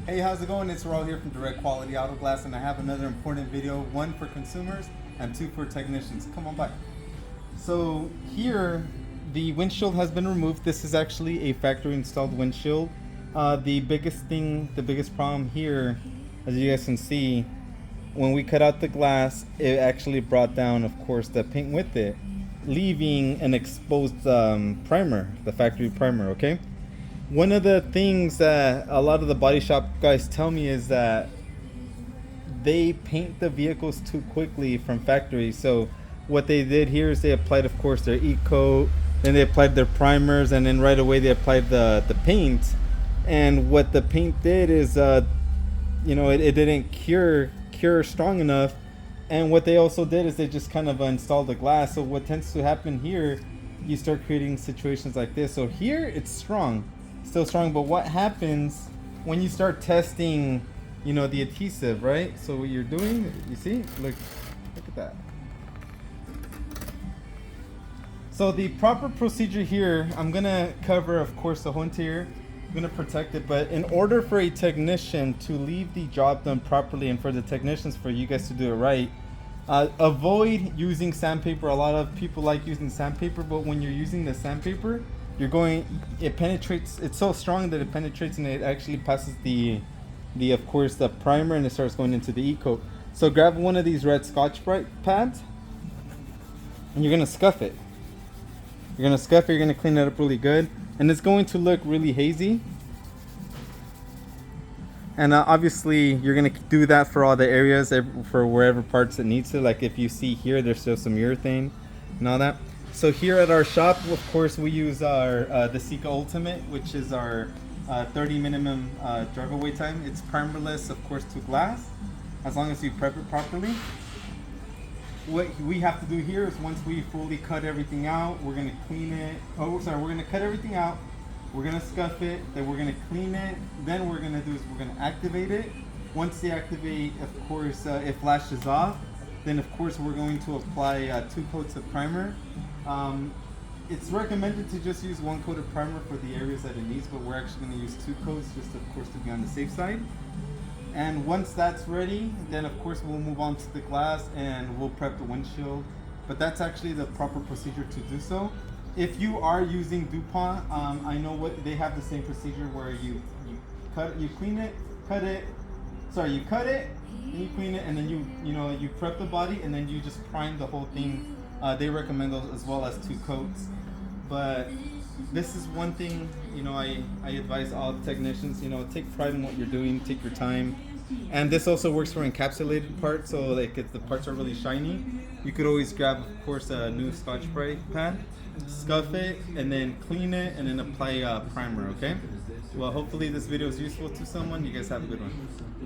Hey, how's it going? It's Raul here from Direct Quality Auto Glass, and I have another important video, one for consumers and two for technicians. Come on by. So here, the windshield has been removed. This is actually a factory installed windshield. The biggest problem here, as you guys can see, when we cut out the glass, it actually brought down, of course, the paint with it, leaving an exposed primer, the factory primer, okay? One of the things that a lot of the body shop guys tell me is that they paint the vehicles too quickly from factory. So what they did here is they applied, of course, their e-coat, then they applied their primers, and then right away they applied the paint. And what the paint did is, it didn't cure strong enough. And what they also did is they just kind of installed the glass. So what tends to happen here, you start creating situations like this. So here it's strong, still strong, but what happens when you start testing, the adhesive, right? So what you're doing, you see, look at that. So the proper procedure here, I'm gonna cover, of course, the whole interior. I'm gonna protect it, but in order for a technician to leave the job done properly, and for the technicians, for you guys to do it right, avoid using sandpaper. A lot of people like using sandpaper, but when you're using the sandpaper, it penetrates. It's so strong that it penetrates, and it actually passes the primer, and it starts going into the e-coat. So grab one of these red Scotch-Brite pads, and you're gonna scuff it. You're gonna clean it up really good, and it's going to look really hazy. And obviously you're gonna do that for all the areas, for wherever parts it needs to. Like if you see here, there's still some urethane and all that. So here at our shop, of course, we use our the Sika Ultimate, which is our 30 minimum drive away time. It's primerless, of course, to glass, as long as you prep it properly. What we have to do here is, once we fully cut everything out, we're gonna clean it. We're gonna cut everything out. We're gonna scuff it. Then we're gonna clean it. Then we're gonna activate it. Once they activate, of course, it flashes off. Then, of course, we're going to apply 2 coats of primer. It's recommended to just use 1 coat of primer for the areas that it needs, but we're actually going to use 2 coats, just, of course, to be on the safe side. And once that's ready, then of course we'll move on to the glass and we'll prep the windshield. But that's actually the proper procedure to do so. If you are using DuPont, I know they have the same procedure where you cut it, you clean it, you cut it, and you clean it, and then you prep the body, and then you just prime the whole thing. They recommend those as well as 2 coats. But this is one thing, I advise all technicians, take pride in what you're doing, take your time. And this also works for encapsulated parts, so like if the parts are really shiny, you could always grab, of course, a new Scotch-Brite pad, scuff it, and then clean it, and then apply primer, okay? Well, hopefully this video is useful to someone. You guys have a good one.